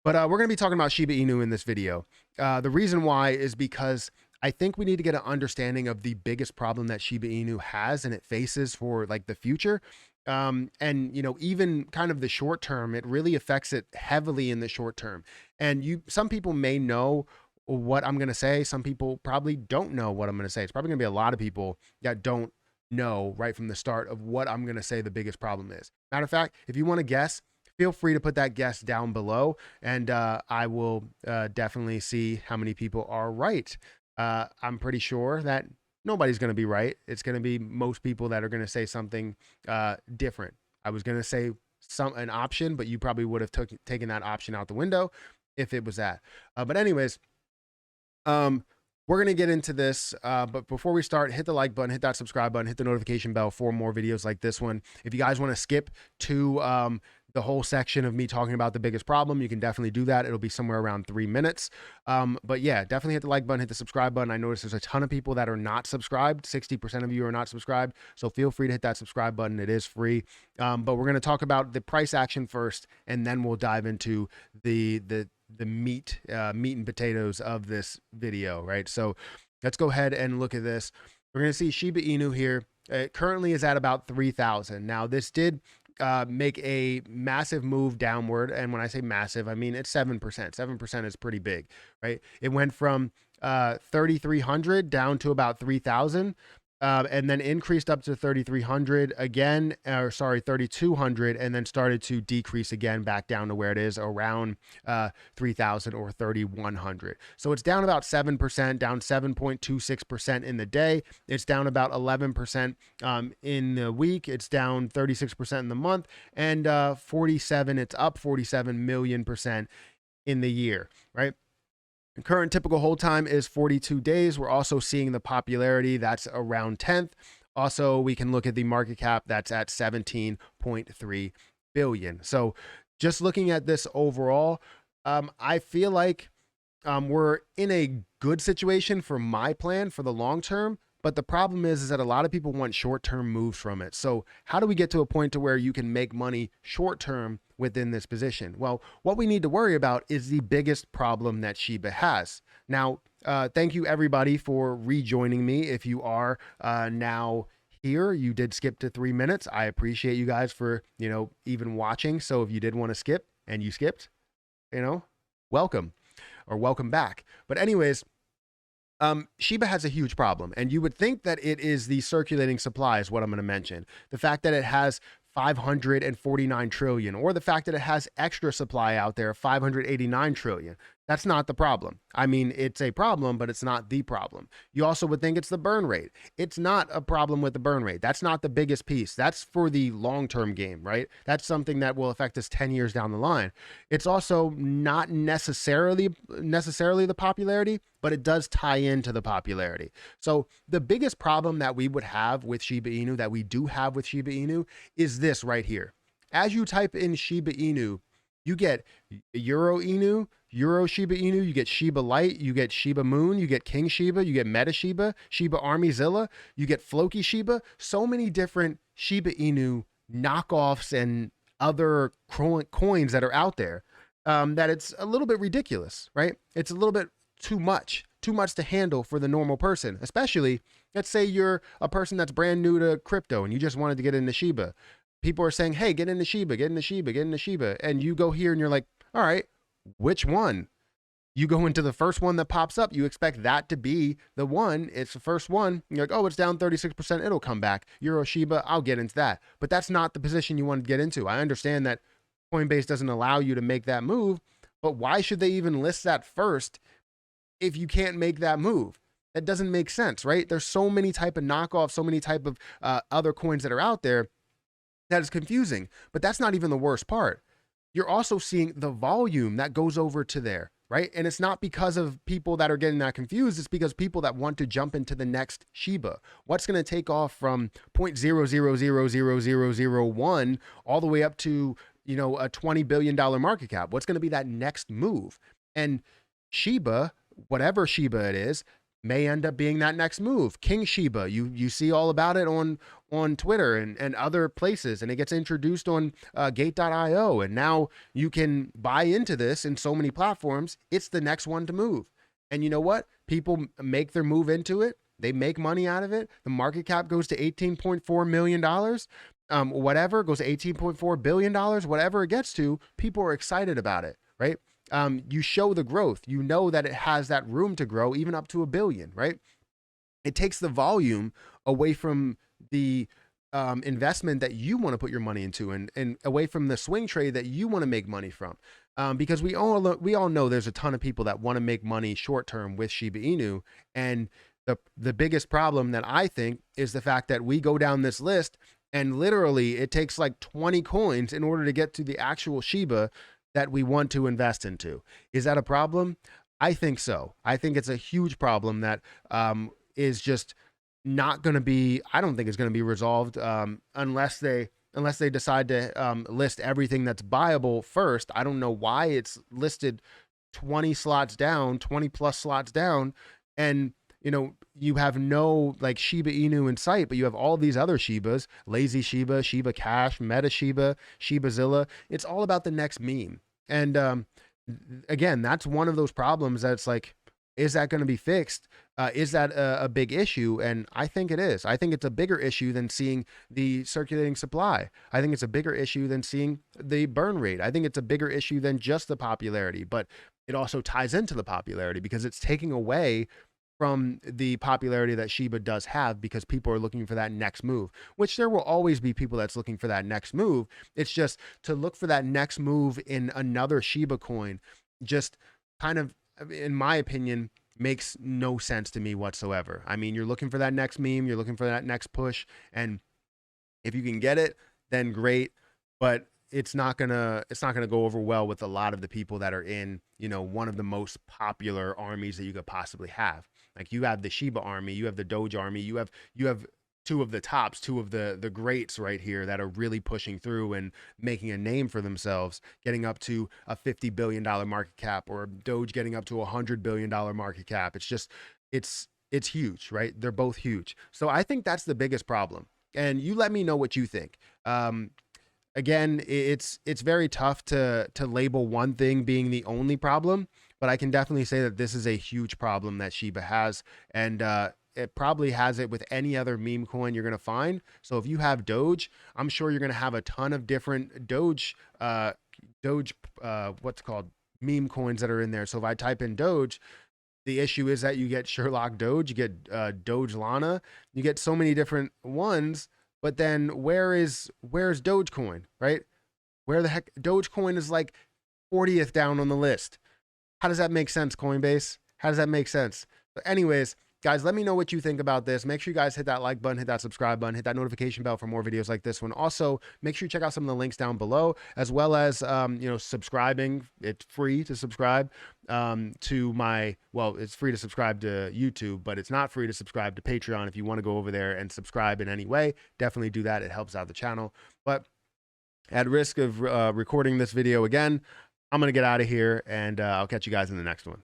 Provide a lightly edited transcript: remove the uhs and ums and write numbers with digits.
But we're going to be talking about Shiba Inu in this video. The reason why is because I think we need to get an understanding of the biggest problem that Shiba Inu has and it faces for like the future. And even kind of the short term, it really affects it heavily in the short term. And some people may know what I'm going to say. Some people probably don't know what I'm going to say. It's probably going to be a lot of people that don't know right from the start of what I'm going to say the biggest problem is. Matter of fact, if you want to guess, feel free to put that guess down below, and I will definitely see how many people are right. I'm pretty sure that nobody's going to be right. It's going to be most people that are going to say something different. I was going to say an option, but you probably would have taken that option out the window if it was that. But anyways, we're going to get into this, but before we start, hit the like button, hit that subscribe button, hit the notification bell for more videos like this one. If you guys want to skip to the whole section of me talking about the biggest problem, you can definitely do that. It'll be somewhere around 3 minutes. But yeah, definitely hit the like button, hit the subscribe button. I notice there's a ton of people that are not subscribed. 60% of you are not subscribed. So feel free to hit that subscribe button. It is free. But we're going to talk about the price action first, and then we'll dive into the meat and potatoes of this video, right? So let's go ahead and look at this. We're going to see Shiba Inu here. It currently is at about 3,000. Now this did make a massive move downward. And when I say massive, I mean, it's 7%. 7% is pretty big, right? It went from 3,300 down to about 3,000. And then increased up to 3,300 again, or sorry, 3,200, and then started to decrease again back down to where it is around 3,000 or 3,100. So it's down about 7%, down 7.26% in the day. It's down about 11% in the week. It's down 36% in the month, and it's up 47 million% in the year, right? The current typical hold time is 42 days. We're also seeing the popularity that's around 10th. Also, we can look at the market cap that's at 17.3 billion. So just looking at this overall, I feel like we're in a good situation for my plan for the long term. But the problem is that a lot of people want short-term moves from it. So how do we get to a point to where you can make money short-term within this position? Well, what we need to worry about is the biggest problem that Shiba has. Now, thank you everybody for rejoining me. If you are now here, you did skip to 3 minutes. I appreciate you guys for, even watching. So if you did want to skip and you skipped, welcome or welcome back. But anyways, Shiba has a huge problem, and you would think that it is the circulating supply is what I'm going to mention. The fact that it has 549 trillion, or the fact that it has extra supply out there, 589 trillion. That's not the problem. I mean, it's a problem, but it's not the problem. You also would think it's the burn rate. It's not a problem with the burn rate. That's not the biggest piece. That's for the long-term game, right? That's something that will affect us 10 years down the line. It's also not necessarily the popularity, but it does tie into the popularity. So the biggest problem that we would have with Shiba Inu, that we do have with Shiba Inu, is this right here. As you type in Shiba Inu, you get Euro Inu, Euro Shiba Inu, you get Shiba Lite, you get Shiba Moon, you get King Shiba, you get Meta Shiba, Shiba Army Zilla, you get Floki Shiba. So many different Shiba Inu knockoffs and other coins that are out there that it's a little bit ridiculous, right? It's a little bit too much to handle for the normal person, especially, let's say you're a person that's brand new to crypto and you just wanted to get into Shiba. People are saying, hey, get into Shiba, get into Shiba, get into Shiba. And you go here and you're like, all right, which one? You go into the first one that pops up. You expect that to be the one. It's the first one. You're like, oh, it's down 36%. It'll come back. Euro Shiba, I'll get into that. But that's not the position you want to get into. I understand that Coinbase doesn't allow you to make that move, but why should they even list that first if you can't make that move? That doesn't make sense, right? There's so many type of knockoffs, so many type of other coins that are out there that is confusing. But that's not even the worst part. You're also seeing the volume that goes over to there, right? And it's not because of people that are getting that confused. It's because people that want to jump into the next Shiba. What's going to take off from 0.000001 all the way up to, a $20 billion market cap? What's going to be that next move? And Shiba, whatever Shiba it is, may end up being that next move. King Shiba, you see all about it on on Twitter and other places, and it gets introduced on Gate.io, and now you can buy into this in so many platforms. It's the next one to move. And you know what? People make their move into it. They make money out of it. The market cap goes to $18.4 million. Whatever goes to $18.4 billion, whatever it gets to, people are excited about it, right? You show the growth. You know that it has that room to grow even up to $1 billion, right? It takes the volume away from the investment that you want to put your money into, and away from the swing trade that you want to make money from. Because we all know there's a ton of people that want to make money short term with Shiba Inu, and the biggest problem that I think is the fact that we go down this list and literally it takes like 20 coins in order to get to the actual Shiba that we want to invest into. Is that a problem? I think so. I think it's a huge problem that is just not going to be, I don't think it's going to be resolved unless they decide to list everything that's buyable first. I don't know why it's listed 20 slots down, 20 plus slots down, and you know, you have no like Shiba Inu in sight, but you have all these other Shibas, Lazy Shiba, Shiba Cash, Meta Shiba, Shibazilla. It's all about the next meme. And again, that's one of those problems that's like, is that going to be fixed? Is that a big issue? And I think it is. I think it's a bigger issue than seeing the circulating supply. I think it's a bigger issue than seeing the burn rate. I think it's a bigger issue than just the popularity, but it also ties into the popularity because it's taking away from the popularity that Shiba does have, because people are looking for that next move, which there will always be people that's looking for that next move. It's just to look for that next move in another Shiba coin, just kind of, in my opinion, makes no sense to me whatsoever. I mean, you're looking for that next meme, you're looking for that next push, and if you can get it, then great, but it's not gonna go over well with a lot of the people that are in, you know, one of the most popular armies that you could possibly have. Like you have the Shiba army, you have the Doge army, you have two of the tops, two of the greats right here that are really pushing through and making a name for themselves, getting up to a $50 billion market cap, or Doge getting up to a $100 billion market cap. It's just, it's huge, right? They're both huge. So I think that's the biggest problem. And you let me know what you think. Again, it's very tough to label one thing being the only problem, but I can definitely say that this is a huge problem that Shiba has, and it probably has it with any other meme coin you're going to find. So if you have Doge, I'm sure you're going to have a ton of different Doge, what's called meme coins that are in there. So if I type in Doge, the issue is that you get Sherlock Doge, you get Doge Lana, you get so many different ones. But then where's Dogecoin, right? Where the heck? Dogecoin is like 40th down on the list. How does that make sense, Coinbase? How does that make sense? But anyways, guys, let me know what you think about this. Make sure you guys hit that like button, hit that subscribe button, hit that notification bell for more videos like this one. Also, make sure you check out some of the links down below, as well as, you know, subscribing. It's free to subscribe to my, well, it's free to subscribe to YouTube, but it's not free to subscribe to Patreon. If you want to go over there and subscribe in any way, definitely do that. It helps out the channel. But at risk of recording this video again, I'm going to get out of here, and I'll catch you guys in the next one.